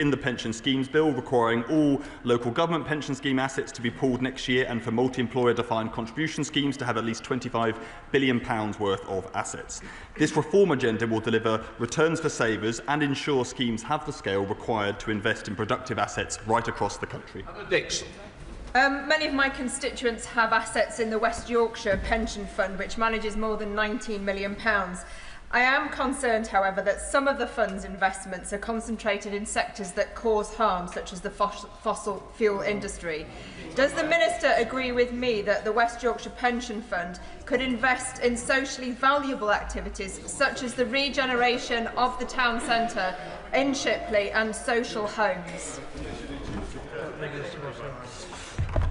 in the Pension Schemes Bill, requiring all local government pension scheme assets to be pooled next year and for multi-employer defined contribution schemes to have at least £25 billion worth of assets. This reform agenda will deliver returns for savers and ensure schemes have the scale required to invest in productive assets right across the country. Dixon. Many of my constituents have assets in the West Yorkshire Pension Fund, which manages more than £19 million. I am concerned, however, that some of the fund's investments are concentrated in sectors that cause harm, such as the fossil fuel industry. Does the Minister agree with me that the West Yorkshire Pension Fund could invest in socially valuable activities, such as the regeneration of the town centre in Shipley and social homes?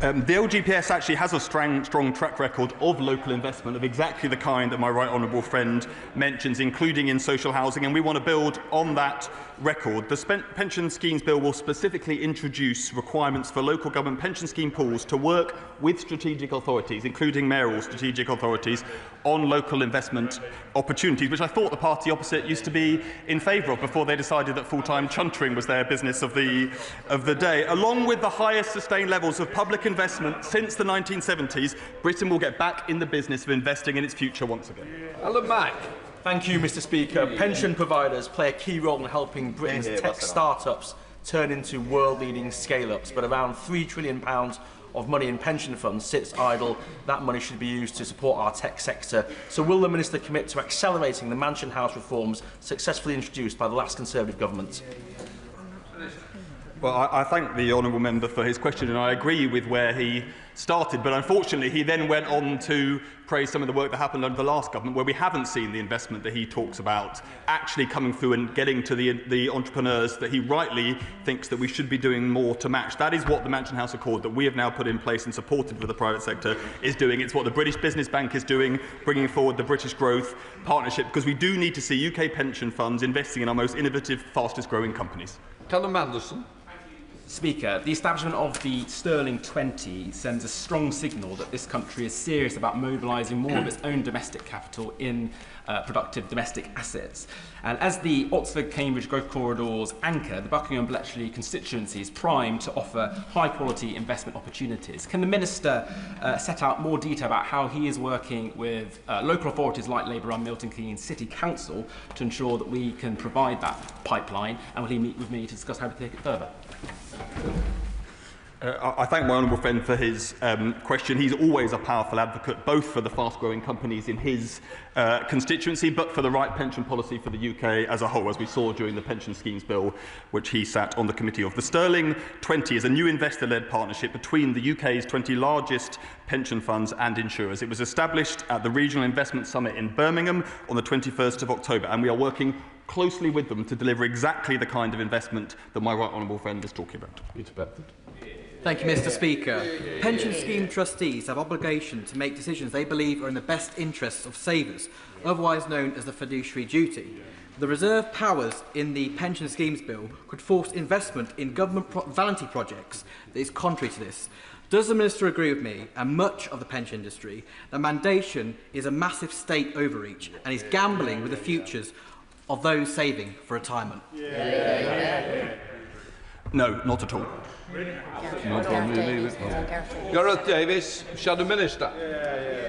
The LGPS actually has a strong track record of local investment of exactly the kind that my right honourable friend mentions, including in social housing, and we want to build on that record. The Pension Schemes Bill will specifically introduce requirements for local government pension scheme pools to work with strategic authorities, including mayoral strategic authorities, on local investment opportunities, which I thought the party opposite used to be in favour of before they decided that full-time chuntering was their business of the day. Along with the highest sustained levels of public investment since the 1970s, Britain will get back in the business of investing in its future once again. Alan Mack. Thank you, Mr. Speaker. Pension providers play a key role in helping Britain's tech start-ups turn into world-leading scale-ups, but around £3 trillion of money in pension funds sits idle. That money should be used to support our tech sector. So will the Minister commit to accelerating the Mansion House reforms successfully introduced by the last Conservative government? Well, I thank the honourable member for his question, and I agree with where he started, but unfortunately he then went on to praise some of the work that happened under the last government, where we haven't seen the investment that he talks about actually coming through and getting to the entrepreneurs that he rightly thinks that we should be doing more to match. That is what the Mansion House Accord that we have now put in place and supported for the private sector is doing. It's what the British Business Bank is doing, bringing forward the British Growth Partnership, because we do need to see UK pension funds investing in our most innovative, fastest growing companies. Callum Anderson. Speaker, the establishment of the Sterling 20 sends a strong signal that this country is serious about mobilising more of its own domestic capital in productive domestic assets. And as the Oxford-Cambridge Growth Corridors anchor, the Buckingham-Bletchley constituency is primed to offer high-quality investment opportunities. Can the Minister set out more detail about how he is working with local authorities like Labour-run Milton Keynes City Council to ensure that we can provide that pipeline, and will he meet with me to discuss how to take it further? I thank my honourable friend for his question. He's always a powerful advocate, both for the fast-growing companies in his constituency, but for the right pension policy for the UK as a whole, as we saw during the Pension Schemes Bill, which he sat on the committee of. The Sterling 20 is a new investor-led partnership between the UK's 20 largest pension funds and insurers. It was established at the Regional Investment Summit in Birmingham on the 21st of October, and we are working closely with them to deliver exactly the kind of investment that my right honourable friend is talking about. Peter Bedford. Thank you, Mr. Speaker. Pension scheme trustees have obligation to make decisions they believe are in the best interests of savers, otherwise known as the fiduciary duty. The reserved powers in the Pension Schemes Bill could force investment in government vanity projects that is contrary to this. Does the Minister agree with me and much of the pension industry that mandation is a massive state overreach and is gambling with the futures of those saving for retirement? No, not at all. Gareth Davis, Shadow Minister.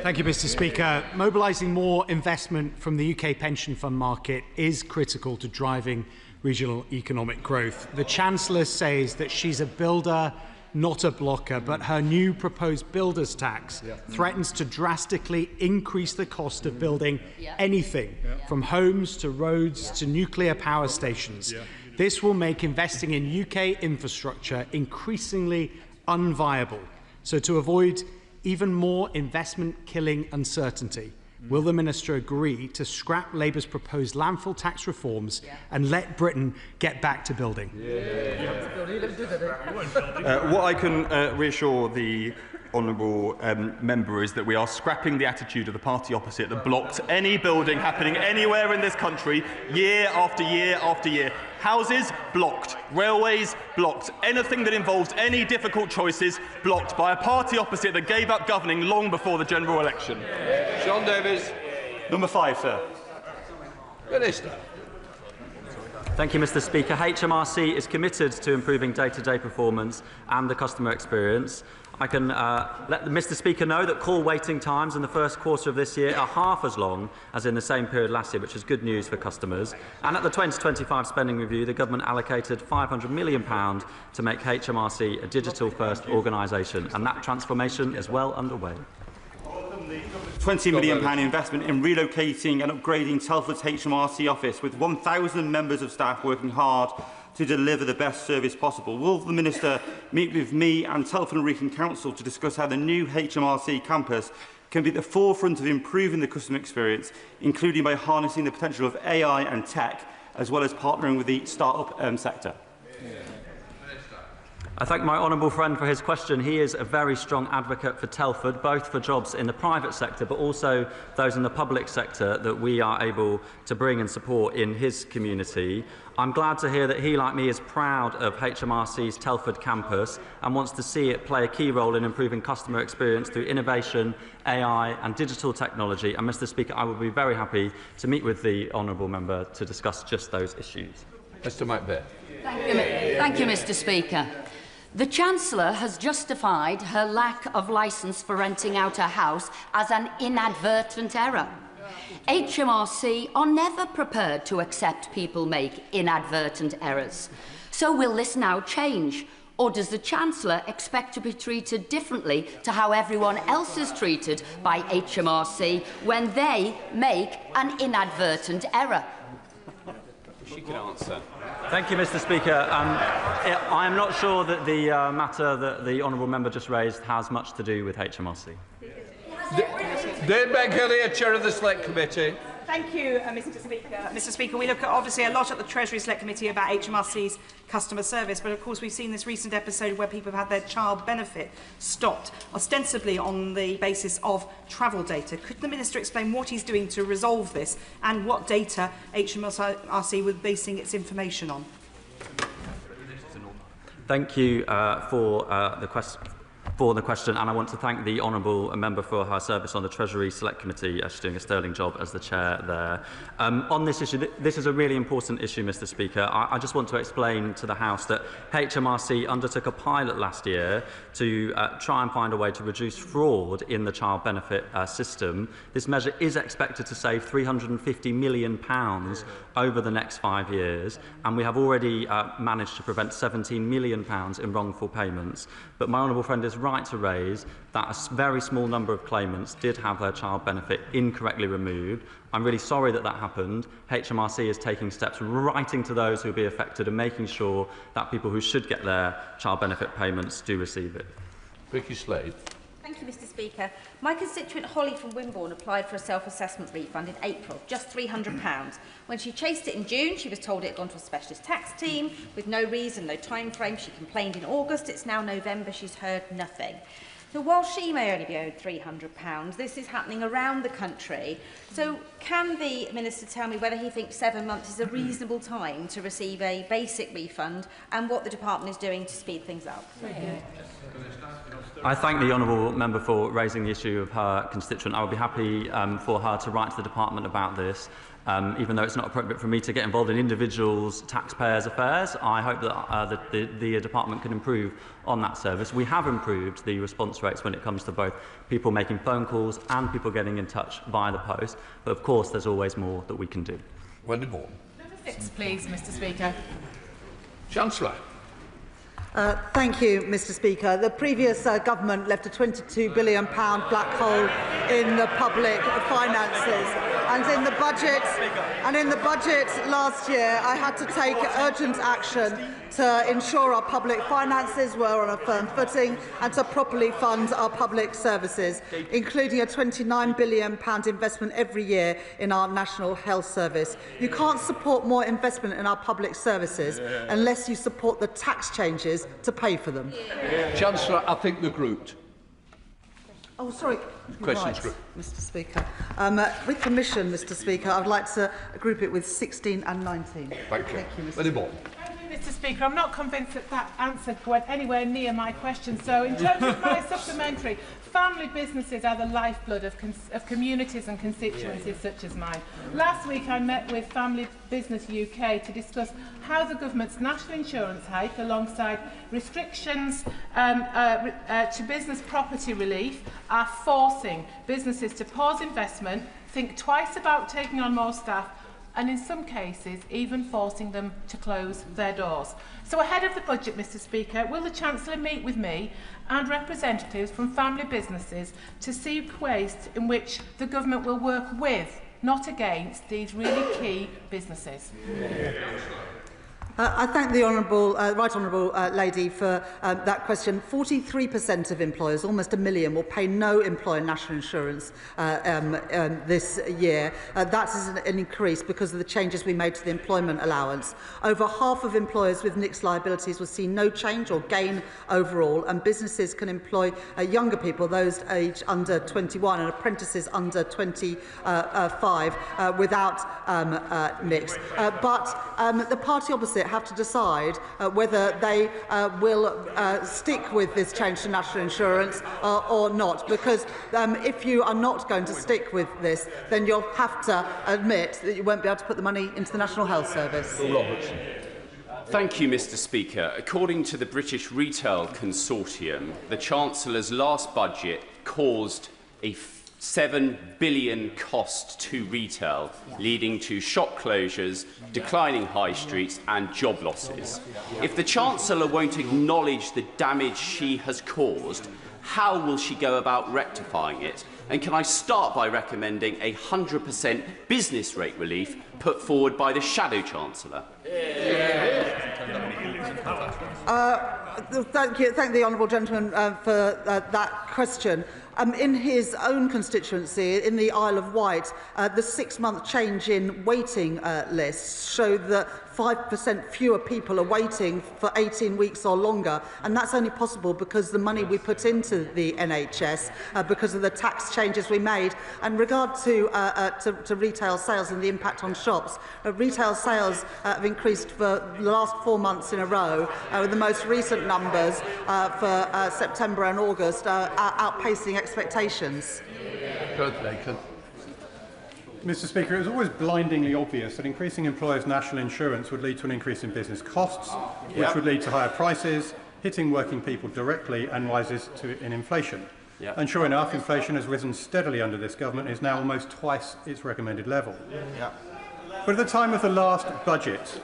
Thank you, Mr. Speaker. Mobilising more investment from the UK pension fund market is critical to driving regional economic growth. The Chancellor says that she's a builder, not a blocker, but her new proposed builders' tax threatens to drastically increase the cost of building anything, from homes to roads to nuclear power stations. This will make investing in UK infrastructure increasingly unviable. So to avoid even more investment-killing uncertainty, will the Minister agree to scrap Labour's proposed landfill tax reforms and let Britain get back to building? What I can reassure the honourable member is that we are scrapping the attitude of the party opposite that blocked any building happening anywhere in this country year after year after year. Houses blocked, railways blocked, anything that involves any difficult choices blocked by a party opposite that gave up governing long before the general election. Sean Davies. Number 5, sir. Minister. Thank you, Mr. Speaker. HMRC is committed to improving day-to-day performance and the customer experience. I can let Mr. Speaker know that call waiting times in the first quarter of this year are half as long as in the same period last year, which is good news for customers. And at the 2025 spending review, the government allocated £500 million to make HMRC a digital-first organisation, and that transformation is well underway. £20 million investment in relocating and upgrading Telford's HMRC office, with 1,000 members of staff working hard to deliver the best service possible. Will the Minister meet with me and Telford and Wrekin Council to discuss how the new HMRC campus can be at the forefront of improving the customer experience, including by harnessing the potential of AI and tech, as well as partnering with the start-up sector? I thank my honourable friend for his question. He is a very strong advocate for Telford, both for jobs in the private sector but also those in the public sector that we are able to bring and support in his community. I'm glad to hear that he, like me, is proud of HMRC's Telford campus and wants to see it play a key role in improving customer experience through innovation, AI and digital technology. And, Mr. Speaker, I would be very happy to meet with the honourable member to discuss just those issues. Mr. Macbeth. Thank you, Mr. Speaker. The Chancellor has justified her lack of licence for renting out her house as an inadvertent error. HMRC are never prepared to accept people make inadvertent errors. So will this now change? Or does the Chancellor expect to be treated differently to how everyone else is treated by HMRC when they make an inadvertent error? She can answer. Thank you, Mr. Speaker. I am not sure that the matter that the honourable member just raised has much to do with HMRC. Dave Begley, Chair of the Select Committee. Thank you, Mr. Speaker. Mr. Speaker, we look at obviously a lot at the Treasury Select Committee about HMRC's customer service, but of course we've seen this recent episode where people have had their child benefit stopped, ostensibly on the basis of travel data. Could the Minister explain what he's doing to resolve this and what data HMRC was basing its information on? Thank you for the question, and I want to thank the honourable member for her service on the Treasury Select Committee. She's doing a sterling job as the chair there. On this issue, this is a really important issue, Mr. Speaker. I just want to explain to the House that HMRC undertook a pilot last year to try and find a way to reduce fraud in the child benefit system. This measure is expected to save £350 million over the next 5 years, and we have already managed to prevent £17 million in wrongful payments. But my honourable friend is right to raise that a very small number of claimants did have their child benefit incorrectly removed. I'm really sorry that that happened. HMRC is taking steps, writing to those who will be affected and making sure that people who should get their child benefit payments do receive it. Vicky Slade. Thank you, Mr. Speaker. My constituent Holly from Wimborne applied for a self-assessment refund in April, just £300. When she chased it in June, she was told it had gone to a specialist tax team with no reason, no time frame. She complained in August. It's now November. She's heard nothing. So while she may only be owed £300, this is happening around the country. So can the Minister tell me whether he thinks 7 months is a reasonable time to receive a basic refund and what the department is doing to speed things up? I thank the honourable member for raising the issue of her constituent. I would be happy for her to write to the department about this. Even though it's not appropriate for me to get involved in individuals' taxpayers' affairs, I hope that the department can improve on that service. We have improved the response rates when it comes to both people making phone calls and people getting in touch via the post. But of course, there's always more that we can do. Wendy Moore. Number 6, please, Mr. Speaker. Chancellor. Thank you, Mr. Speaker. The previous government left a £22 billion black hole in the public finances. And in the budget last year, I had to take urgent action to ensure our public finances were on a firm footing and to properly fund our public services, including a £29 billion investment every year in our National Health Service. You can't support more investment in our public services unless you support the tax changes to pay for them. Chancellor, I think they're grouped. Oh, sorry. Questions right, group. Mr. Speaker. With permission, Mr. Speaker, I'd like to group it with 16 and 19. Thank you. Mr. Wendy Moore. Thank you, Mr. Speaker, I'm not convinced that that answer went anywhere near my question. So in terms of my supplementary, family businesses are the lifeblood of communities and constituencies such as mine. Last week I met with Family Business UK to discuss how the government's national insurance hike, alongside restrictions to business property relief, are forcing businesses to pause investment, think twice about taking on more staff, and in some cases even forcing them to close their doors. So ahead of the budget, Mr. Speaker, will the Chancellor meet with me and representatives from family businesses to see ways in which the government will work with, not against, these really key businesses? I thank the Right Honourable Lady for that question. 43% of employers, almost 1 million, will pay no employer national insurance this year. That is an increase because of the changes we made to the employment allowance. Over half of employers with mixed liabilities will see no change or gain overall, and businesses can employ younger people, those aged under 21, and apprentices under 25 without mix. But the party opposite have to decide whether they will stick with this change to national insurance or not, because if you are not going to stick with this, then you'll have to admit that you won't be able to put the money into the National Health Service. Thank you, Mr. Speaker. According to the British Retail Consortium, the Chancellor's last budget caused a £7 billion cost to retail, leading to shop closures, declining high streets and job losses. If the Chancellor won't acknowledge the damage she has caused, how will she go about rectifying it? And can I start by recommending a 100% business rate relief put forward by the Shadow Chancellor? Thank the honourable gentleman for that question. In his own constituency, in the Isle of Wight, the 6-month change in waiting lists showed that 5% fewer people are waiting for 18 weeks or longer, and that's only possible because the money we put into the NHS, because of the tax changes we made. And regard to retail sales and the impact on shops, retail sales have increased for the last 4 months in a row, with the most recent numbers for September and August outpacing expectations. Mr. Speaker, it was always blindingly obvious that increasing employers' national insurance would lead to an increase in business costs, which would lead to higher prices, hitting working people directly, and rises in inflation. And sure enough, inflation has risen steadily under this government and is now almost twice its recommended level. But at the time of the last budget,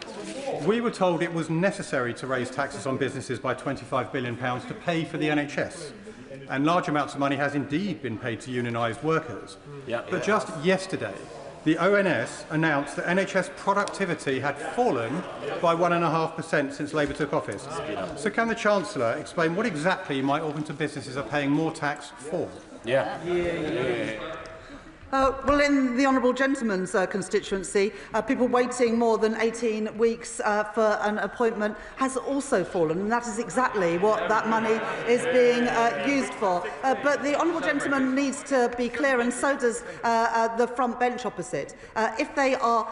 we were told it was necessary to raise taxes on businesses by £25 billion to pay for the NHS. And large amounts of money has indeed been paid to unionised workers. But just yesterday, the ONS announced that NHS productivity had fallen by 1.5% since Labour took office. So can the Chancellor explain what exactly my Orpington businesses are paying more tax for? Well, in the honourable gentleman's constituency, people waiting more than 18 weeks for an appointment has also fallen, and that is exactly what that money is being used for. But the honourable gentleman needs to be clear, and so does the front bench opposite. If they are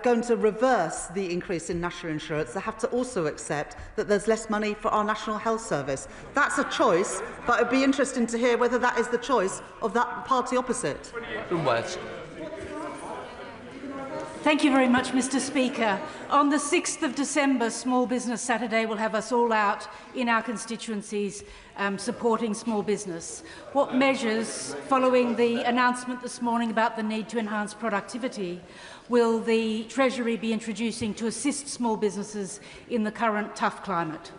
going to reverse the increase in national insurance, they have to also accept that there's less money for our National Health Service. That's a choice, but it would be interesting to hear whether that is the choice of that party opposite. Thank you very much, Mr. Speaker. On the 6th of December, Small Business Saturday will have us all out in our constituencies supporting small business. What measures, following the announcement this morning about the need to enhance productivity, will the Treasury be introducing to assist small businesses in the current tough climate?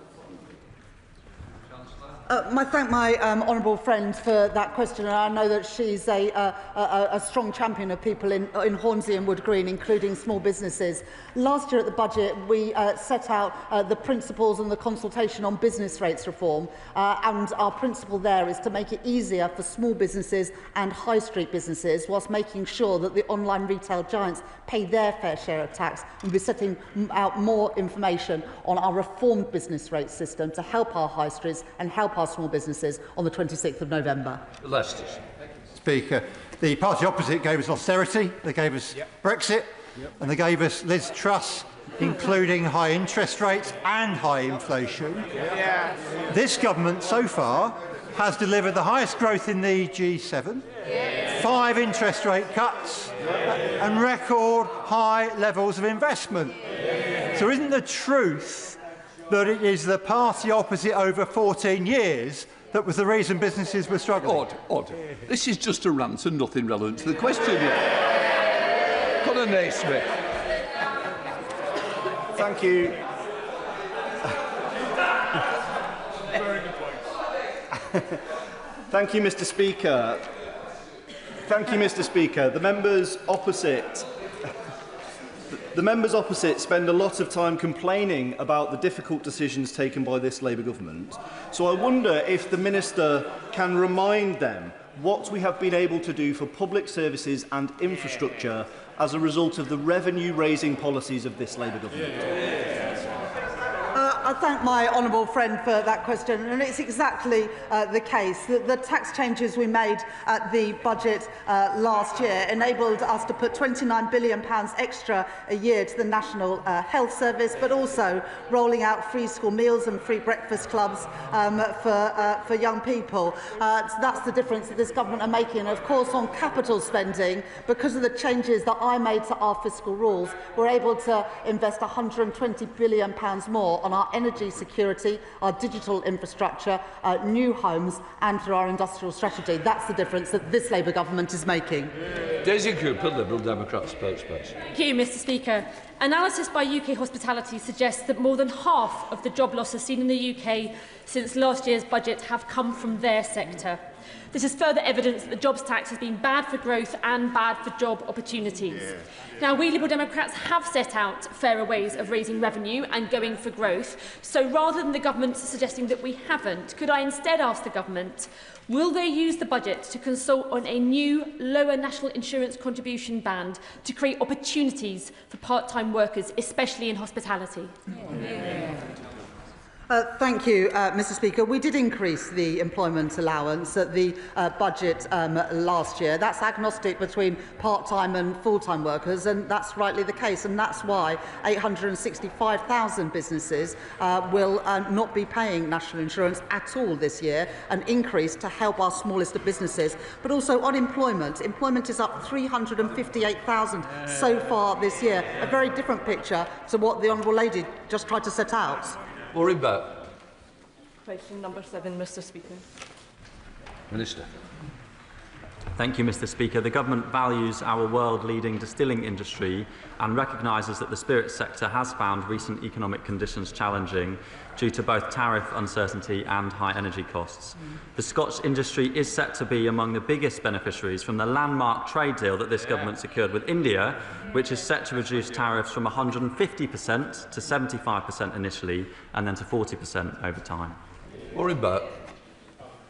I thank my honourable friend for that question, and I know that she's a strong champion of people in Hornsey and Wood Green, including small businesses. Last year at the budget, we set out the principles and the consultation on business rates reform, and our principle there is to make it easier for small businesses and high street businesses, whilst making sure that the online retail giants pay their fair share of tax, and we're setting out more information on our reformed business rate system to help our high streets and help our small businesses on the 26th of November. Speaker, the party opposite gave us austerity, they gave us Brexit, and they gave us Liz Truss including high interest rates and high inflation. This government so far has delivered the highest growth in the G7, 5 interest rate cuts and record high levels of investment. So isn't the truth that it is the party opposite over 14 years that was the reason businesses were struggling? Order. This is just a rant and nothing relevant to the question. Conor Naismith. Thank you. Thank you, Mr. Speaker. Thank you, Mr. Speaker. The members opposite spend a lot of time complaining about the difficult decisions taken by this Labour government. So I wonder if the Minister can remind them what we have been able to do for public services and infrastructure as a result of the revenue-raising policies of this Labour government. I thank my honourable friend for that question, and it's exactly the case. The tax changes we made at the budget last year enabled us to put £29 billion extra a year to the National Health Service, but also rolling out free school meals and free breakfast clubs for young people. So that's the difference that this government are making. And of course, on capital spending, because of the changes that I made to our fiscal rules, we're able to invest £120 billion more on our energy security, our digital infrastructure, new homes and through our industrial strategy. That's the difference that this Labour government is making. Daisy Cooper, Liberal Democrat spokesperson. Thank you, Mr. Speaker. Analysis by UK Hospitality suggests that more than half of the job losses seen in the UK since last year's budget have come from their sector. This is further evidence that the jobs tax has been bad for growth and bad for job opportunities. Now, we Liberal Democrats have set out fairer ways of raising revenue and going for growth. So rather than the government suggesting that we haven't, could I instead ask the government, will they use the budget to consult on a new lower national insurance contribution band to create opportunities for part-time workers, especially in hospitality? Thank you, Mr. Speaker. We did increase the employment allowance at the budget last year. That's agnostic between part-time and full-time workers, and that's rightly the case. And that's why 865,000 businesses will not be paying national insurance at all this year, an increase to help our smallest of businesses. But also unemployment. Employment is up 358,000 so far this year. A very different picture to what the Honourable Lady just tried to set out. Maureen Burt. Question number 7, Mr. Speaker. Minister. Thank you, Mr. Speaker. The government values our world-leading distilling industry and recognises that the spirits sector has found recent economic conditions challenging due to both tariff uncertainty and high energy costs. The Scotch industry is set to be among the biggest beneficiaries from the landmark trade deal that this government secured with India, which is set to reduce tariffs from 150% to 75% initially and then to 40% over time. Maureen Burt.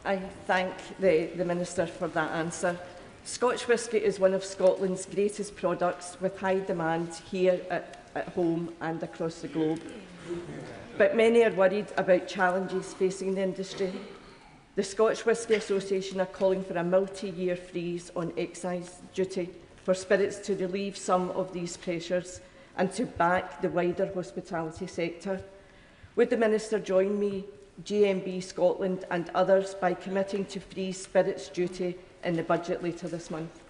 I thank the Minister for that answer. Scotch whisky is one of Scotland's greatest products, with high demand here at home and across the globe. But many are worried about challenges facing the industry. The Scotch Whisky Association are calling for a multi-year freeze on excise duty for spirits to relieve some of these pressures and to back the wider hospitality sector. Would the Minister join me, GMB Scotland and others by committing to freeze spirits duty in the budget later this month?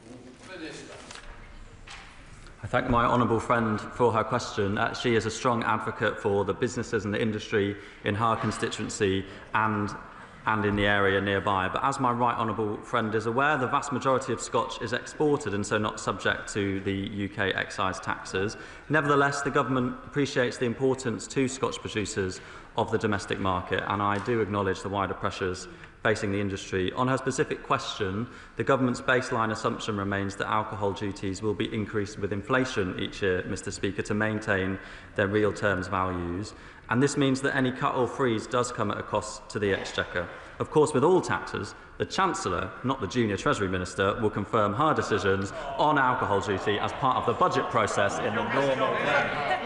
I thank my honourable friend for her question. She is a strong advocate for the businesses and the industry in her constituency and in the area nearby. But as my right honourable friend is aware, the vast majority of Scotch is exported and so not subject to the UK excise taxes. Nevertheless, the government appreciates the importance to Scotch producers of the domestic market, and I do acknowledge the wider pressures facing the industry. On her specific question, the government's baseline assumption remains that alcohol duties will be increased with inflation each year, Mr. Speaker, to maintain their real terms values. And this means that any cut or freeze does come at a cost to the Exchequer. Of course, with all taxes, the Chancellor, not the junior Treasury Minister, will confirm her decisions on alcohol duty as part of the budget process in the normal way.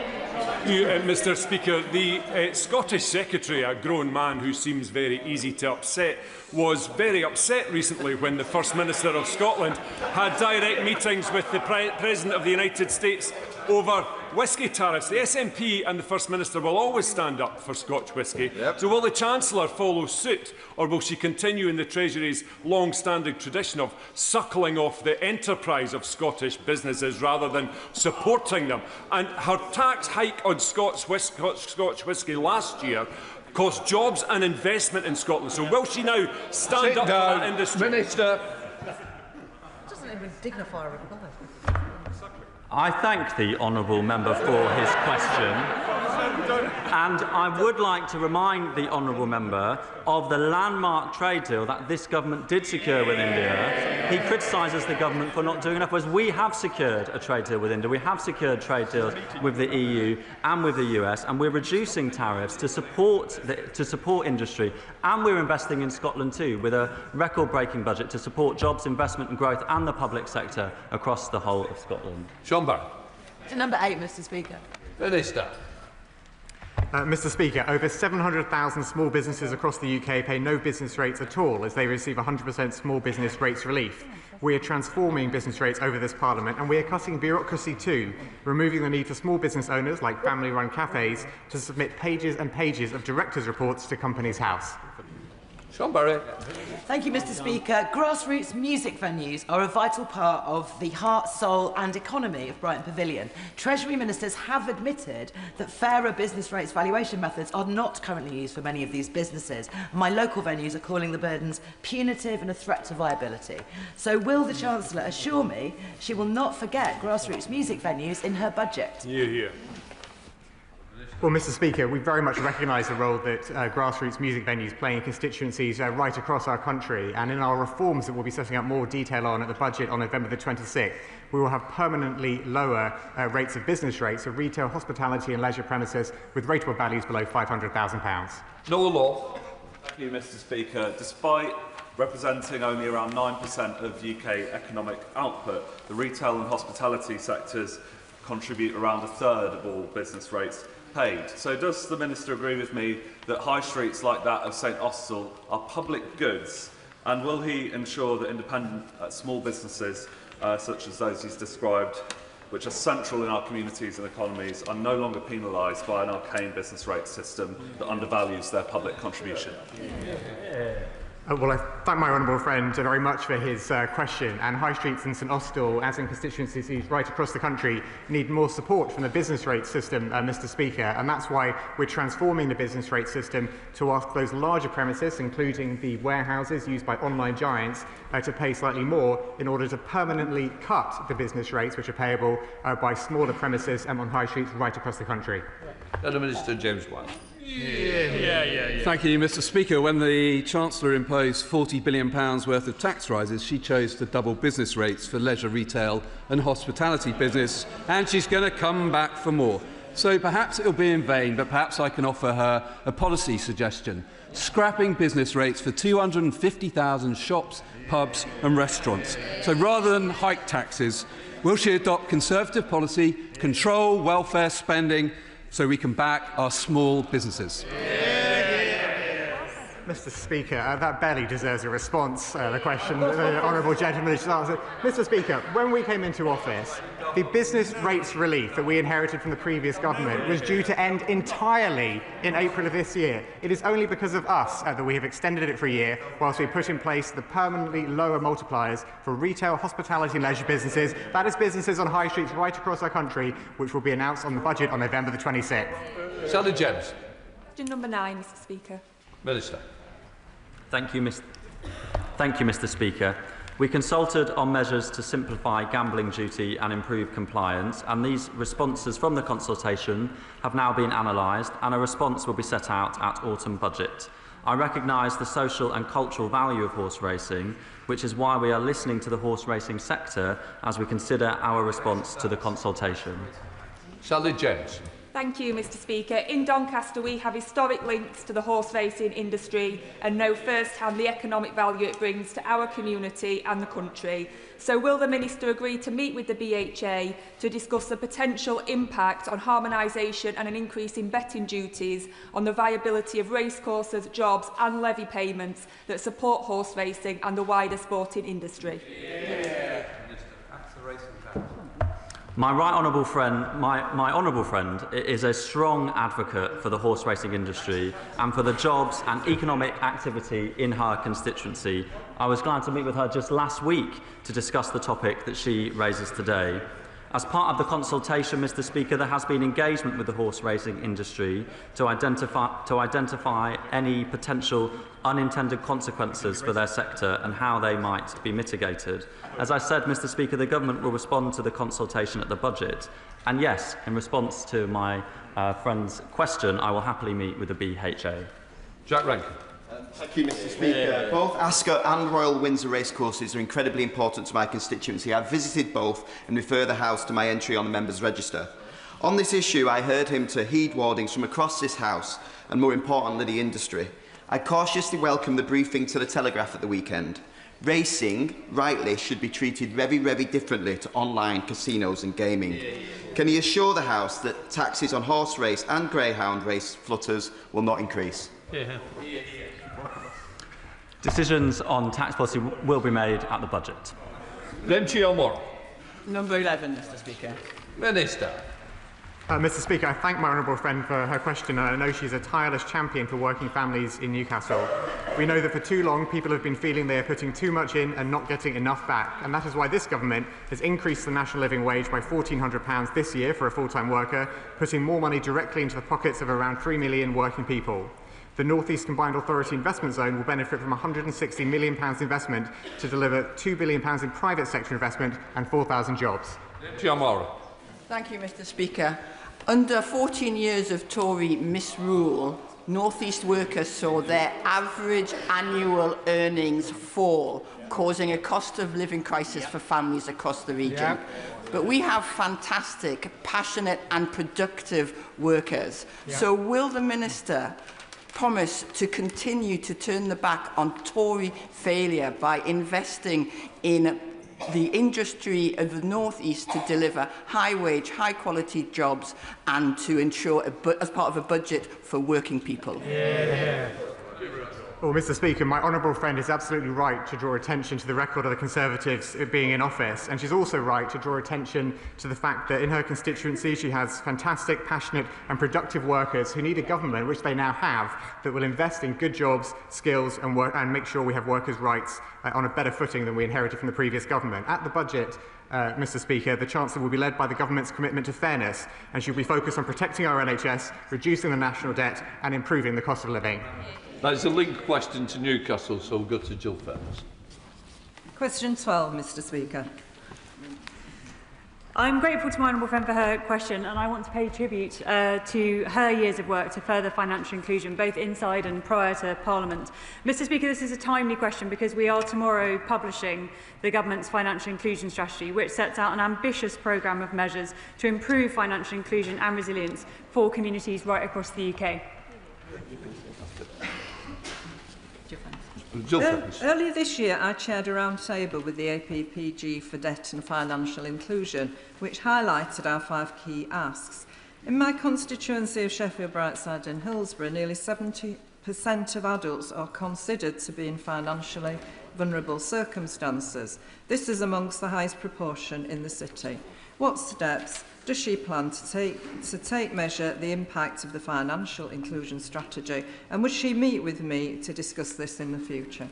Mr. Speaker, the Scottish Secretary, a grown man who seems very easy to upset, was very upset recently when the First Minister of Scotland had direct meetings with the President of the United States over whisky tariffs. The SNP and the First Minister will always stand up for Scotch whisky. So will the Chancellor follow suit, or will she continue in the Treasury's long-standing tradition of suckling off the enterprise of Scottish businesses rather than supporting them? And her tax hike on Scotch whisky last year cost jobs and investment in Scotland. So will she now stand up for that industry? Minister. Doesn't even dignify a reply. I thank the honourable member for his question. And I would like to remind the honourable member of the landmark trade deal that this government did secure with India. He criticises the government for not doing enough, whereas we have secured a trade deal with India. We have secured trade deals with the EU and with the US, and we're reducing tariffs to support industry. And we're investing in Scotland too, with a record-breaking budget to support jobs, investment and growth and the public sector across the whole of Scotland. Sean Barr. To number 8, Mr. Speaker. Minister. Mr. Speaker, over 700,000 small businesses across the UK pay no business rates at all as they receive 100% small business rates relief. We are transforming business rates over this Parliament, and we are cutting bureaucracy too, removing the need for small business owners like family-run cafes to submit pages and pages of directors' reports to Companies House. Sean Barry. Thank you, Mr. Speaker. Grassroots music venues are a vital part of the heart, soul and economy of Brighton Pavilion. Treasury ministers have admitted that fairer business rates valuation methods are not currently used for many of these businesses. My local venues are calling the burdens punitive and a threat to viability. So will the Chancellor assure me she will not forget grassroots music venues in her budget? Yeah. Well, Mr. Speaker, we very much recognise the role that grassroots music venues play in constituencies right across our country, and in our reforms that we'll be setting up more detail on at the budget on November the 26th, we will have permanently lower rates of business rates for retail, hospitality and leisure premises with rateable values below £500,000. Noel Law. Thank you, Mr. Speaker. Despite representing only around 9% of UK economic output, the retail and hospitality sectors contribute around a third of all business rates paid. So does the Minister agree with me that high streets like that of St Austell are public goods, and will he ensure that independent small businesses such as those he's described, which are central in our communities and economies, are no longer penalised by an arcane business rate system that undervalues their public contribution? Well, I thank my honourable friend very much for his question. And high streets in St Austell, as in constituencies right across the country, need more support from the business rate system, Mr. Speaker. And that's why we're transforming the business rate system to ask those larger premises, including the warehouses used by online giants, to pay slightly more in order to permanently cut the business rates which are payable by smaller premises and on high streets right across the country. Minister James White. Thank you, Mr. Speaker. When the Chancellor imposed £40 billion worth of tax rises, she chose to double business rates for leisure, retail and hospitality business, and she's going to come back for more. So perhaps it will be in vain, but perhaps I can offer her a policy suggestion: scrapping business rates for 250,000 shops, pubs and restaurants. So rather than hike taxes, will she adopt Conservative policy, control welfare spending, so we can back our small businesses? Mr. Speaker, that barely deserves a response, the question the honourable gentleman just answered. Mr. Speaker, when we came into office, the business rates relief that we inherited from the previous government was due to end entirely in April of this year. It is only because of us that we have extended it for a year, whilst we put in place the permanently lower multipliers for retail, hospitality and leisure businesses. That is businesses on high streets right across our country, which will be announced on the budget on November the 26th. Sally James. Question number 9, Mr. Speaker. Minister. Thank you, Mr. Speaker. We consulted on measures to simplify gambling duty and improve compliance, and these responses from the consultation have now been analysed, and a response will be set out at autumn budget. I recognise the social and cultural value of horse racing, which is why we are listening to the horse racing sector as we consider our response to the consultation. Sally James. Thank you, Mr. Speaker. In Doncaster, we have historic links to the horse racing industry and know firsthand the economic value it brings to our community and the country. So will the Minister agree to meet with the BHA to discuss the potential impact on harmonisation and an increase in betting duties on the viability of racecourses, jobs and levy payments that support horse racing and the wider sporting industry? My honourable friend is a strong advocate for the horse racing industry and for the jobs and economic activity in her constituency. I was glad to meet with her just last week to discuss the topic that she raises today. As part of the consultation, Mr. Speaker, there has been engagement with the horse racing industry to identify any potential unintended consequences for their sector and how they might be mitigated. As I said, Mr. Speaker, the government will respond to the consultation at the budget. And yes, in response to my friend's question, I will happily meet with the BHA. Jack Rankin. Thank you, Mr. Speaker. Both Ascot and Royal Windsor racecourses are incredibly important to my constituency. I've visited both and refer the House to my entry on the Members' Register. On this issue, I heard him to heed warnings from across this House and, more importantly, the industry. I cautiously welcome the briefing to the Telegraph at the weekend. Racing, rightly, should be treated very, very differently to online casinos and gaming. Can he assure the House that taxes on horse race and greyhound race flutters will not increase? Decisions on tax policy will be made at the budget. Renchi O'Morrow. Number 11, Mr. Speaker. Minister. Mr. Speaker, I thank my honourable friend for her question, and I know she's a tireless champion for working families in Newcastle. We know that for too long people have been feeling they are putting too much in and not getting enough back, and that is why this government has increased the national living wage by £1,400 this year for a full-time worker, putting more money directly into the pockets of around 3 million working people. The North East Combined Authority Investment Zone will benefit from £160 million investment to deliver £2 billion in private sector investment and 4,000 jobs. Thank you, Mr. Speaker. Under 14 years of Tory misrule, North East workers saw their average annual earnings fall, causing a cost of living crisis for families across the region. But we have fantastic, passionate and productive workers. So will the Minister promise to continue to turn the back on Tory failure by investing in the industry of the North East to deliver high-wage, high-quality jobs and to ensure, as part of a budget for working people? Well, Mr. Speaker, my honourable friend is absolutely right to draw attention to the record of the Conservatives being in office, and she's also right to draw attention to the fact that in her constituency she has fantastic, passionate and productive workers who need a government, which they now have, that will invest in good jobs, skills and make sure we have workers' rights on a better footing than we inherited from the previous government. At the budget, Mr. Speaker, the Chancellor will be led by the government's commitment to fairness, and she'll be focused on protecting our NHS, reducing the national debt and improving the cost of living. That is a linked question to Newcastle, so we'll go to Jill Fairness. Question 12, Mr. Speaker. I'm grateful to my honourable friend for her question, and I want to pay tribute to her years of work to further financial inclusion, both inside and prior to Parliament. Mr. Speaker, this is a timely question because we are tomorrow publishing the government's financial inclusion strategy, which sets out an ambitious programme of measures to improve financial inclusion and resilience for communities right across the UK. Earlier this year, I chaired a roundtable with the APPG for debt and financial inclusion, which highlighted our 5 key asks. In my constituency of Sheffield, Brightside and Hillsborough, nearly 70% of adults are considered to be in financially vulnerable circumstances. This is amongst the highest proportion in the city. What steps does she plan to take measure the impact of the financial inclusion strategy, and would she meet with me to discuss this in the future?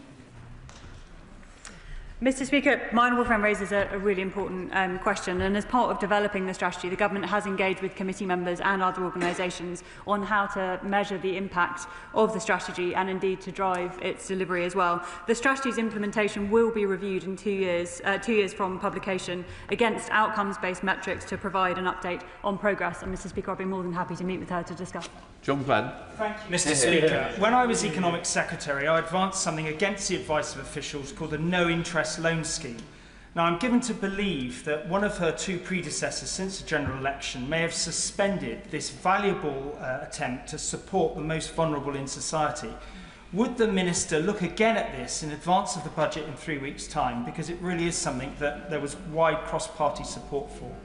Mr. Speaker, my honourable friend raises a really important question, and as part of developing the strategy, the government has engaged with committee members and other organisations on how to measure the impact of the strategy and indeed to drive its delivery as well. The strategy's implementation will be reviewed in 2 years from publication against outcomes-based metrics to provide an update on progress. And Mr. Speaker, I'll be more than happy to meet with her to discuss. John Glenn. Thank you, Mr. Speaker. When I was Economic Secretary, I advanced something against the advice of officials called the No Interest Loan Scheme. Now, I'm given to believe that one of her 2 predecessors since the general election may have suspended this valuable attempt to support the most vulnerable in society. Would the Minister look again at this in advance of the budget in 3 weeks' time? Because it really is something that there was wide cross-party support for.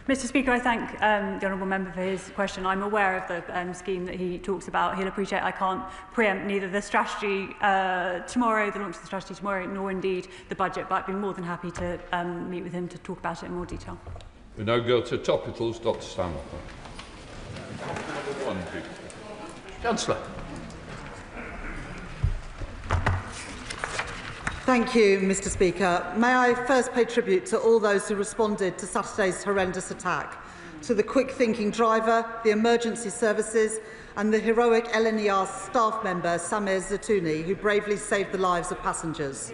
Mr Speaker, I thank the honourable member for his question. I'm aware of the scheme that he talks about. He'll appreciate I can't preempt neither the strategy tomorrow, the launch of the strategy tomorrow, nor indeed the budget, but I'd be more than happy to meet with him to talk about it in more detail. We now go to topicals. Dr Stanhope. Chancellor. Thank you, Mr Speaker. May I first pay tribute to all those who responded to Saturday's horrendous attack, to the quick-thinking driver, the emergency services and the heroic LNER staff member Samir Zatouni, who bravely saved the lives of passengers.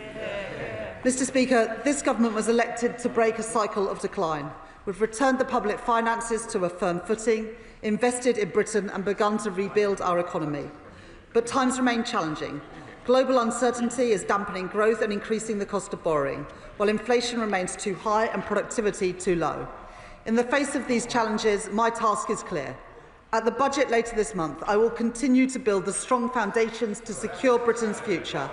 Mr Speaker, this government was elected to break a cycle of decline. We've returned the public finances to a firm footing, invested in Britain and begun to rebuild our economy. But times remain challenging. Global uncertainty is dampening growth and increasing the cost of borrowing, while inflation remains too high and productivity too low. In the face of these challenges, my task is clear. At the budget later this month, I will continue to build the strong foundations to secure Britain's future,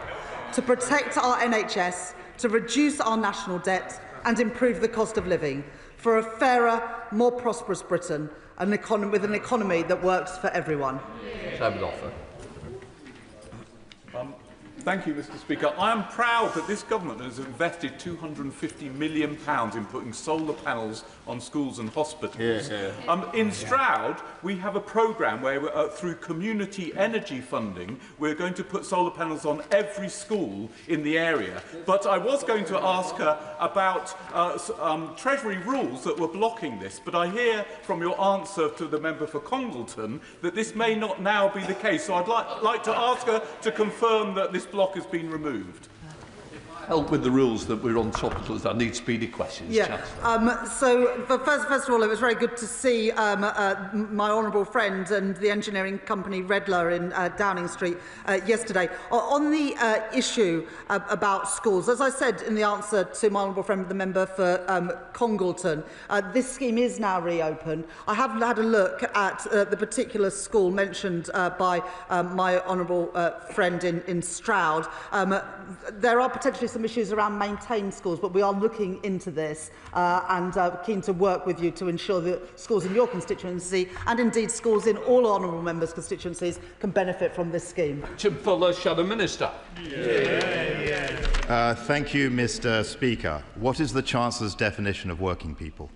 to protect our NHS, to reduce our national debt and improve the cost of living, for a fairer, more prosperous Britain, with an economy that works for everyone. Thank you, Mr Speaker. I am proud that this government has invested £250 million in putting solar panels on schools and hospitals. In Stroud, we have a programme where, through community energy funding, we're going to put solar panels on every school in the area. But I was going to ask her about Treasury rules that were blocking this, but I hear from your answer to the member for Congleton that this may not now be the case. So I'd like to ask her to confirm that this block has been removed. Help with the rules that we're on topicals. I need speedy questions. Yeah. First of all, it was very good to see my honourable friend and the engineering company Redler in Downing Street yesterday. On the issue about schools, as I said in the answer to my honourable friend, the member for Congleton, this scheme is now reopened. I have had a look at the particular school mentioned by my honourable friend in Stroud. There are potentially some issues around maintained schools, but we are looking into this and keen to work with you to ensure that schools in your constituency and indeed schools in all honourable members' constituencies can benefit from this scheme. Shadow Minister. Thank you, Mr Speaker. What is the Chancellor's definition of working people?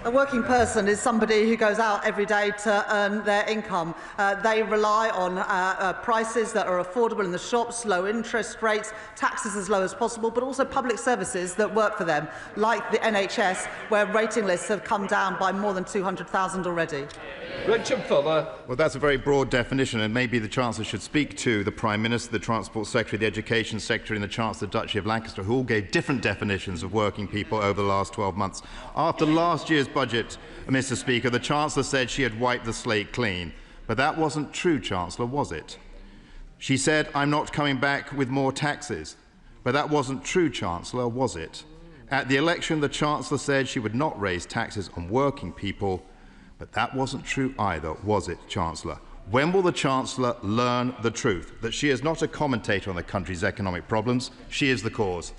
A working person is somebody who goes out every day to earn their income. They rely on prices that are affordable in the shops, low interest rates, taxes as low as possible, but also public services that work for them, like the NHS, where waiting lists have come down by more than 200,000 already. Richard Fuller. Well, that's a very broad definition, and maybe the Chancellor should speak to the Prime Minister, the Transport Secretary, the Education Secretary and the Chancellor of the Duchy of Lancaster, who all gave different definitions of working people over the last 12 months. After last year's budget, Mr Speaker, the Chancellor said she had wiped the slate clean. But that wasn't true, Chancellor, was it? She said, I'm not coming back with more taxes. But that wasn't true, Chancellor, was it? At the election, the Chancellor said she would not raise taxes on working people. But that wasn't true either, was it, Chancellor? When will the Chancellor learn the truth, that she is not a commentator on the country's economic problems, she is the cause?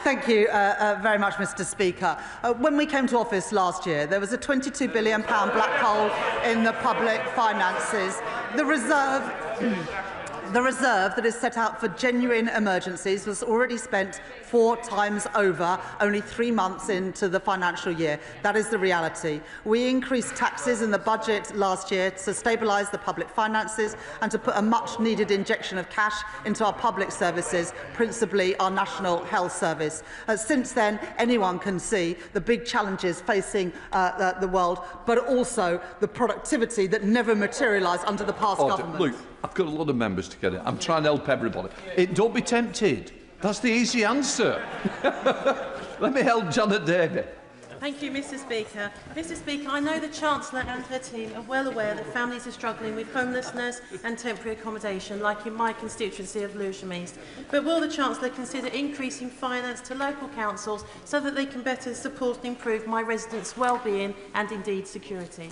Thank you very much, Mr Speaker. When we came to office last year, there was a £22 billion black hole in the public finances. The reserve that is set out for genuine emergencies was already spent 4 times over, only 3 months into the financial year. That is the reality. We increased taxes in the budget last year to stabilise the public finances and to put a much-needed injection of cash into our public services, principally our National Health Service. Since then, anyone can see the big challenges facing the world, but also the productivity that never materialised under the past government. Look, I've got a lot of members to get it. I'm trying to help everybody. Don't be tempted. That's the easy answer. Let me help Janet Davey. Thank you, Mr Speaker. Mr Speaker, I know the Chancellor and her team are well aware that families are struggling with homelessness and temporary accommodation, like in my constituency of Lewisham East. But will the Chancellor consider increasing finance to local councils so that they can better support and improve my residents' well-being and indeed security?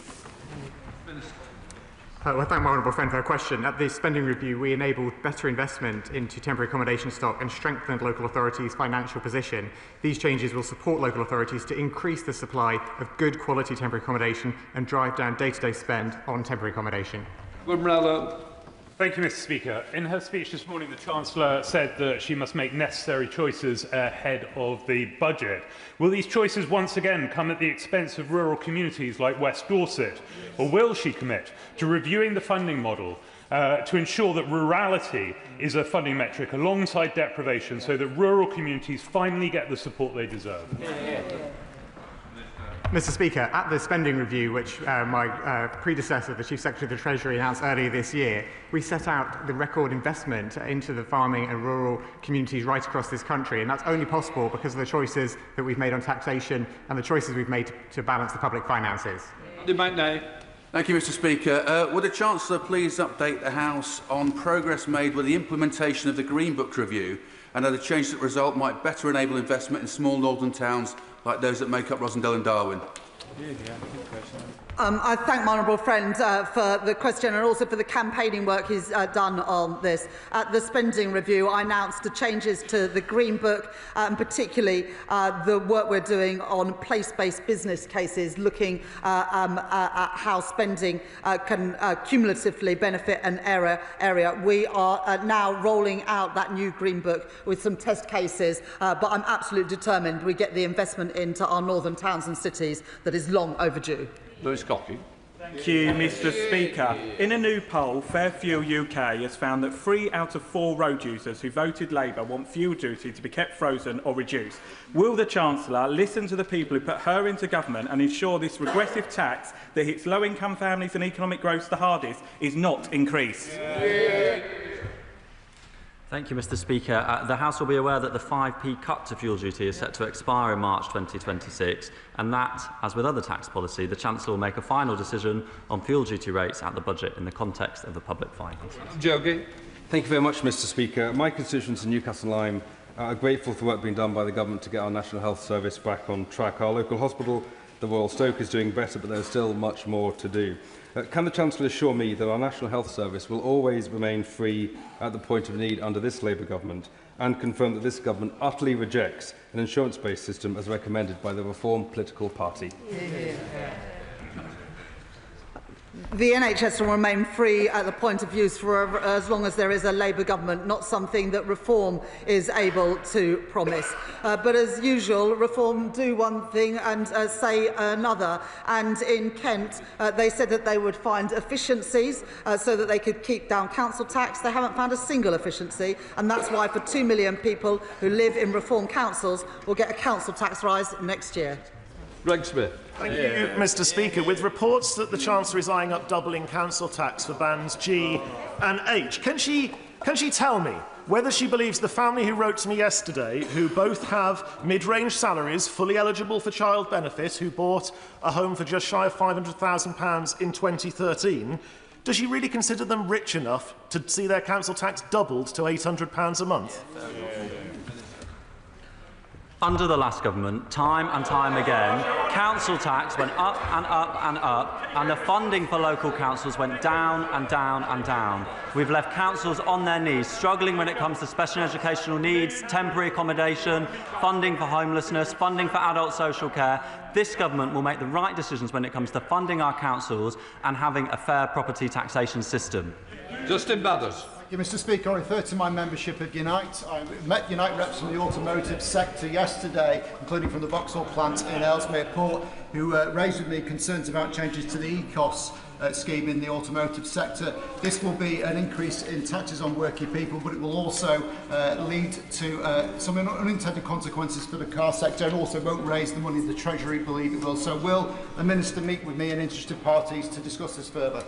Well, thank my honourable friend for her question. At the spending review, we enabled better investment into temporary accommodation stock and strengthened local authorities' financial position. These changes will support local authorities to increase the supply of good quality temporary accommodation and drive down day-to-day spend on temporary accommodation. Thank you, Mr. Speaker. In her speech this morning, the Chancellor said that she must make necessary choices ahead of the budget. Will these choices once again come at the expense of rural communities like West Dorset? Or will she commit to reviewing the funding model to ensure that rurality is a funding metric alongside deprivation so that rural communities finally get the support they deserve? Mr. Speaker, at the spending review, which my predecessor, the Chief Secretary of the Treasury, announced earlier this year, we set out the record investment into the farming and rural communities right across this country, and that's only possible because of the choices that we've made on taxation and the choices we've made to balance the public finances. Thank you, Mr. Speaker. Would the Chancellor please update the House on progress made with the implementation of the Green Book Review and how the changes that result might better enable investment in small northern towns like those that make up Rosendale and Darwin? I thank my honourable friend for the question and also for the campaigning work he's done on this. At the spending review, I announced the changes to the Green Book and particularly the work we're doing on place-based business cases, looking at how spending can cumulatively benefit an area. We are now rolling out that new Green Book with some test cases, but I'm absolutely determined we get the investment into our northern towns and cities that is long overdue. Lewis Cocky. Thank you, Mr. Speaker. In a new poll, Fairfuel UK has found that 3 out of 4 road users who voted Labour want fuel duty to be kept frozen or reduced. Will the Chancellor listen to the people who put her into government and ensure this regressive tax that hits low-income families and economic growth the hardest is not increased? Thank you, Mr. Speaker. The House will be aware that the 5p cut to fuel duty is set to expire in March 2026 and that, as with other tax policy, the Chancellor will make a final decision on fuel duty rates at the budget in the context of the public finances. Jogi. Thank you very much, Mr. Speaker. My constituents in Newcastle and Lyme are grateful for work being done by the Government to get our National Health Service back on track. Our local hospital, the Royal Stoke, is doing better, but there's still much more to do. Can the Chancellor assure me that our National Health Service will always remain free at the point of need under this Labour government and confirm that this government utterly rejects an insurance-based system as recommended by the Reform political party? The NHS will remain free at the point of use for as long as there is a Labour government, not something that Reform is able to promise. But as usual, Reform do one thing and say another. And in Kent, they said that they would find efficiencies so that they could keep down council tax. They haven't found a single efficiency, and that's why for 2 million people who live in Reform councils will get a council tax rise next year. Greg Smith. Thank you, Mr. Speaker. With reports that the Chancellor is eyeing up doubling council tax for bands G and H, can she tell me whether she believes the family who wrote to me yesterday, who both have mid-range salaries, fully eligible for child benefit, who bought a home for just shy of £500,000 in 2013, does she really consider them rich enough to see their council tax doubled to £800 a month? Under the last government, time and time again, council tax went up and up and up, and the funding for local councils went down and down and down. We've left councils on their knees, struggling when it comes to special educational needs, temporary accommodation, funding for homelessness, funding for adult social care. This government will make the right decisions when it comes to funding our councils and having a fair property taxation system. Justin Bathurst. Thank you, Mr. Speaker. I refer to my membership of Unite. I met Unite reps from the automotive sector yesterday, including from the Vauxhall plant in Ellesmere Port, who raised with me concerns about changes to the ECOS scheme in the automotive sector. This will be an increase in taxes on working people, but it will also lead to some unintended consequences for the car sector and also won't raise the money the Treasury believe it will. So will the Minister meet with me and interested parties to discuss this further?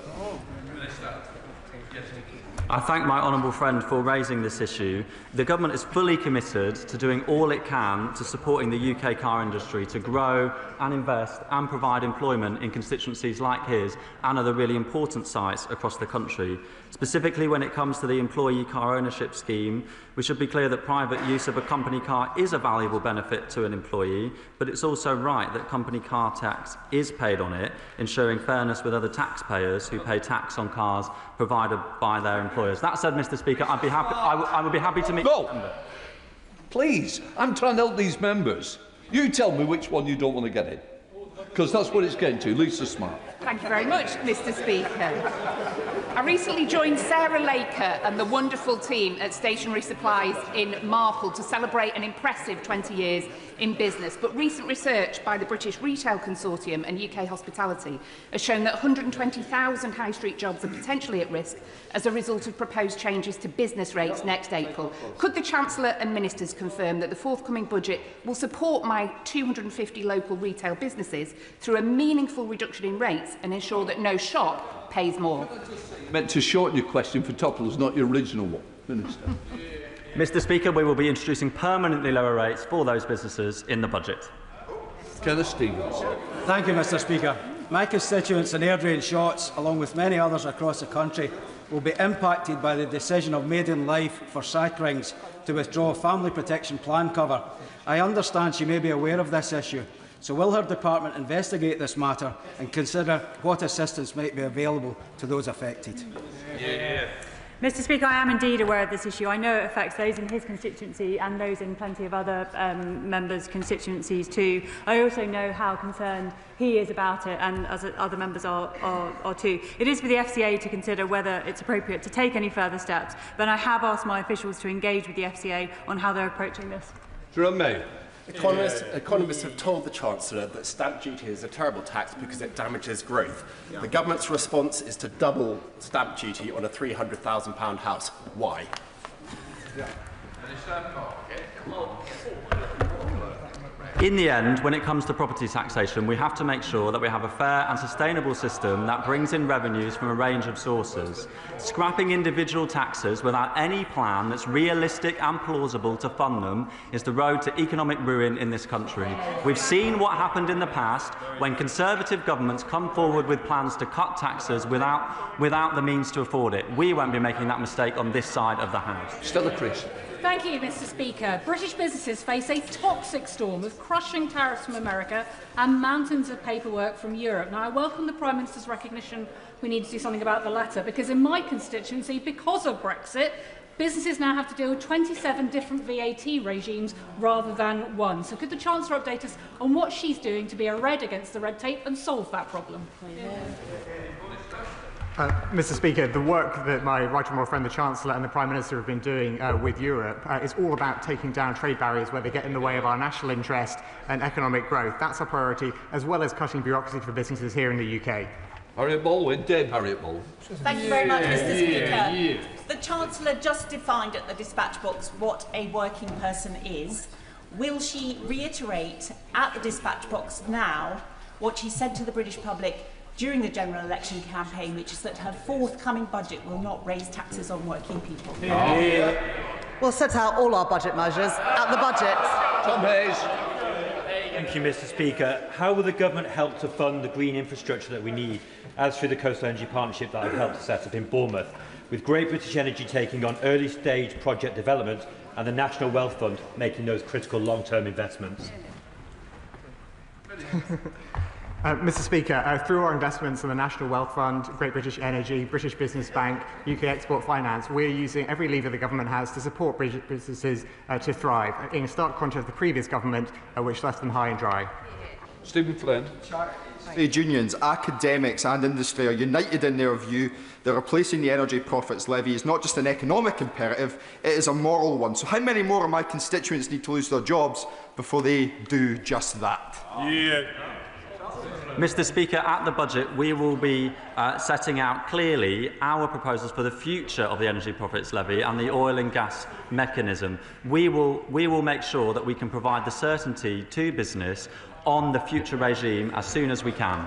I thank my honourable friend for raising this issue. The government is fully committed to doing all it can to supporting the UK car industry to grow and invest and provide employment in constituencies like his and other really important sites across the country. Specifically when it comes to the employee car ownership scheme, we should be clear that private use of a company car is a valuable benefit to an employee, but it's also right that company car tax is paid on it, ensuring fairness with other taxpayers who pay tax on cars provided by their employers. That said, Mr. Speaker, I would be happy to meet... No! Please, I'm trying to help these members. You tell me which one you don't want to get in, because that's what it's getting to. Lisa Smart. Thank you very much, Mr. Speaker. I recently joined Sarah Laker and the wonderful team at Stationery Supplies in Marple to celebrate an impressive 20 years in business. But recent research by the British Retail Consortium and UK Hospitality has shown that 120,000 high street jobs are potentially at risk as a result of proposed changes to business rates next April. Could the Chancellor and Ministers confirm that the forthcoming budget will support my 250 local retail businesses through a meaningful reduction in rates and ensure that no shop pays more? Meant to shorten your question for Topples, not your original one, Minister. Mr. Speaker, we will be introducing permanently lower rates for those businesses in the budget. Kenneth Stevens. Thank you, Mr. Speaker. My constituents in Airdrie and Shotts, along with many others across the country, will be impacted by the decision of Maiden Life for Sackrings to withdraw family protection plan cover. I understand she may be aware of this issue. So will her department investigate this matter and consider what assistance might be available to those affected? Mr. Speaker, I am indeed aware of this issue. I know it affects those in his constituency and those in plenty of other members' constituencies too. I also know how concerned he is about it, and as other members are too. It is for the FCA to consider whether it's appropriate to take any further steps, but I have asked my officials to engage with the FCA on how they're approaching this. Jerome May. Economists have told the Chancellor that stamp duty is a terrible tax because it damages growth. The government's response is to double stamp duty on a £300,000 house. Why? In the end, when it comes to property taxation, we have to make sure that we have a fair and sustainable system that brings in revenues from a range of sources. Scrapping individual taxes without any plan that's realistic and plausible to fund them is the road to economic ruin in this country. We've seen what happened in the past when Conservative governments come forward with plans to cut taxes without the means to afford it. We won't be making that mistake on this side of the House. Stella Chris. Thank you, Mr. Speaker. British businesses face a toxic storm of crushing tariffs from America and mountains of paperwork from Europe. Now, I welcome the Prime Minister's recognition we need to do something about the latter, because in my constituency, because of Brexit, businesses now have to deal with 27 different VAT regimes rather than one. So could the Chancellor update us on what she's doing to be a red against the red tape and solve that problem? Mr. Speaker, the work that my right honourable friend, the Chancellor and the Prime Minister have been doing with Europe is all about taking down trade barriers where they get in the way of our national interest and economic growth. That's our priority, as well as cutting bureaucracy for businesses here in the UK. Harriet Baldwin, Dame Harriet Baldwin. Thank you very much, Mr. Speaker. The Chancellor just defined at the dispatch box what a working person is. Will she reiterate at the dispatch box now what she said to the British public during the general election campaign, which is that her forthcoming budget will not raise taxes on working people? We'll set out all our budget measures at the budget. Tom Hayes. Thank you, Mr. Speaker. How will the government help to fund the green infrastructure that we need, as through the Coastal Energy Partnership that I've helped to set up in Bournemouth, with Great British Energy taking on early-stage project development and the National Wealth Fund making those critical long-term investments? Mr. Speaker, through our investments in the National Wealth Fund, Great British Energy, British Business Bank, UK Export Finance, we're using every lever the government has to support British businesses to thrive, in stark contrast to the previous government, which left them high and dry. Stephen Flynn. Trade unions, academics and industry are united in their view that replacing the energy profits levy is not just an economic imperative, it is a moral one. So how many more of my constituents need to lose their jobs before they do just that? Mr. Speaker, at the budget, we will be setting out clearly our proposals for the future of the energy profits levy and the oil and gas mechanism. We will make sure that we can provide the certainty to business on the future regime as soon as we can.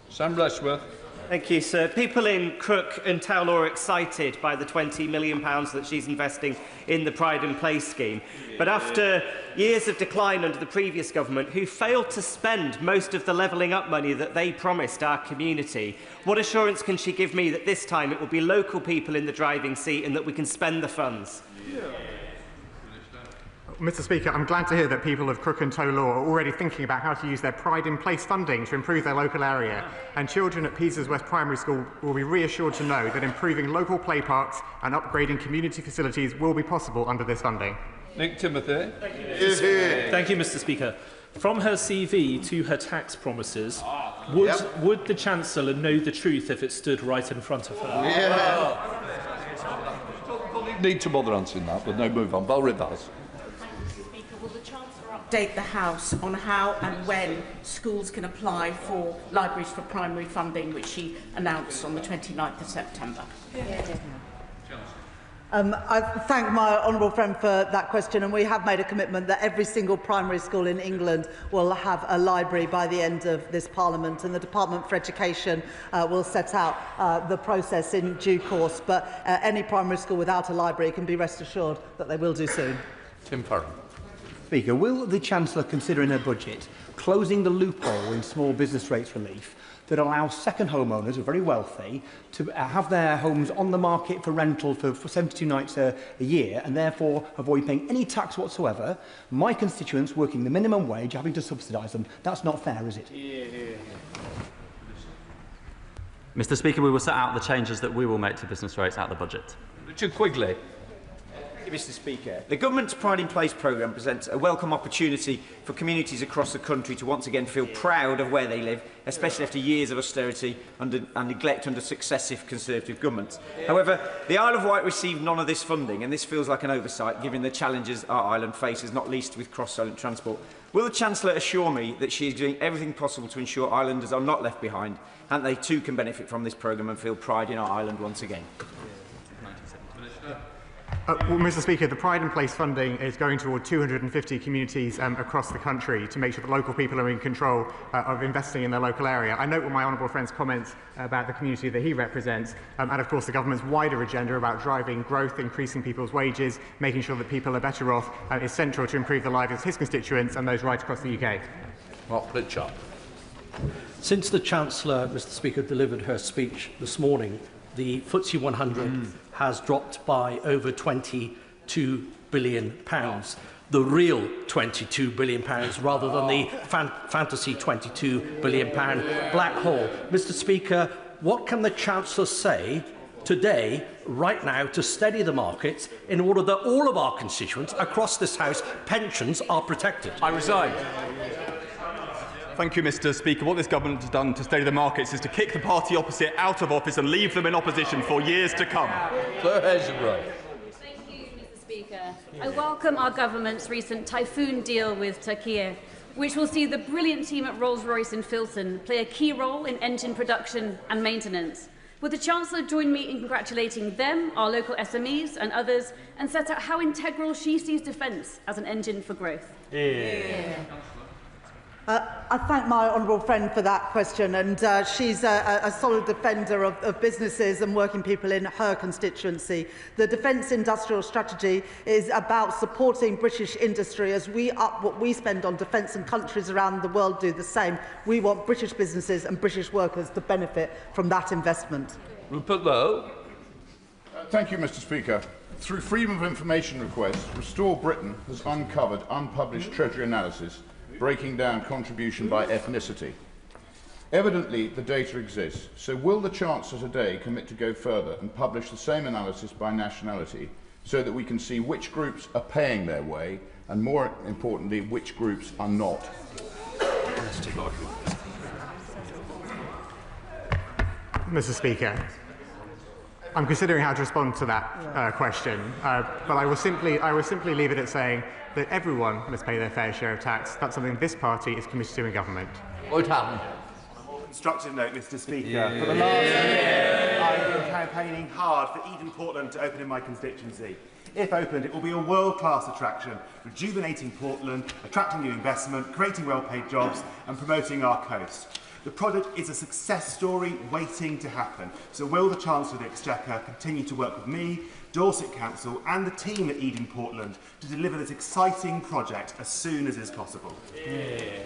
Sam Rushworth. Thank you, sir. People in Crook and Towel are excited by the £20 million that she's investing in the Pride and Place scheme. But after years of decline under the previous government, who failed to spend most of the levelling up money that they promised our community, what assurance can she give me that this time it will be local people in the driving seat and that we can spend the funds? Mr. Speaker, I'm glad to hear that people of Crook and Towlaw are already thinking about how to use their Pride in Place funding to improve their local area. And children at Peasers West Primary School will be reassured to know that improving local play parks and upgrading community facilities will be possible under this funding. Nick Timothy. Thank you, Mr. Speaker. From her CV to her tax promises, would the Chancellor know the truth if it stood right in front of her? Don't need to bother answering that, but no, move on. Val Rivers. Update the House on how and when schools can apply for libraries for primary funding, which she announced on the 29th of September. I thank my honourable friend for that question, and we have made a commitment that every single primary school in England will have a library by the end of this Parliament, and the Department for Education will set out the process in due course. But any primary school without a library can be rest assured that they will do soon. Tim Farron. Speaker, will the Chancellor consider in her budget closing the loophole in small business rates relief that allows second homeowners who are very wealthy to have their homes on the market for rental for 72 nights a year and therefore avoid paying any tax whatsoever? My constituents working the minimum wage having to subsidise them. That's not fair, is it? Mr. Speaker, we will set out the changes that we will make to business rates out of the budget. Richard Quigley. Mr. Speaker, the Government's Pride in Place programme presents a welcome opportunity for communities across the country to once again feel proud of where they live, especially after years of austerity and neglect under successive Conservative governments. However, the Isle of Wight received none of this funding, and this feels like an oversight given the challenges our island faces, not least with cross-island transport. Will the Chancellor assure me that she is doing everything possible to ensure islanders are not left behind and they too can benefit from this programme and feel pride in our island once again? Well, Mr. Speaker, the Pride in Place funding is going toward 250 communities across the country to make sure that local people are in control of investing in their local area. I note my honourable friend's comments about the community that he represents, and of course the government's wider agenda about driving growth, increasing people's wages, making sure that people are better off is central to improve the lives of his constituents and those right across the UK. Mark Pritchard. Since the Chancellor, Mr. Speaker, delivered her speech this morning, the FTSE 100 has dropped by over £22 billion. The real £22 billion rather than the fantasy £22 billion black hole. Mr. Speaker, what can the Chancellor say today, right now, to steady the markets in order that all of our constituents across this House pensions are protected? I resign. Thank you, Mr. Speaker. What this government has done to steady the markets is to kick the party opposite out of office and leave them in opposition for years to come. Thank you, Mr. Speaker. I welcome our government's recent typhoon deal with Turkey, which will see the brilliant team at Rolls-Royce in Filton play a key role in engine production and maintenance. Would the Chancellor join me in congratulating them, our local SMEs and others, and set out how integral she sees defence as an engine for growth? I thank my honourable friend for that question, and she's a solid defender of businesses and working people in her constituency. The Defence Industrial Strategy is about supporting British industry as we up what we spend on defence, and countries around the world do the same. We want British businesses and British workers to benefit from that investment. Rupert Lowe. Thank you, Mr. Speaker. Through Freedom of Information requests, Restore Britain has uncovered unpublished Treasury analysis breaking down contribution by ethnicity. Evidently, the data exists, so will the Chancellor today commit to go further and publish the same analysis by nationality so that we can see which groups are paying their way and, more importantly, which groups are not? Mr. Speaker, I'm considering how to respond to that question, but I will simply leave it at saying that everyone must pay their fair share of tax. That's something this party is committed to in government. What happened? Constructive note, Mr. Speaker. For the last year, I've been campaigning hard for Eden Portland to open in my constituency. If opened, it will be a world-class attraction, rejuvenating Portland, attracting new investment, creating well-paid jobs and promoting our coast. The project is a success story waiting to happen. So will the Chancellor of the Exchequer continue to work with me, Dorset Council and the team at Eden Portland to deliver this exciting project as soon as is possible? Yeah.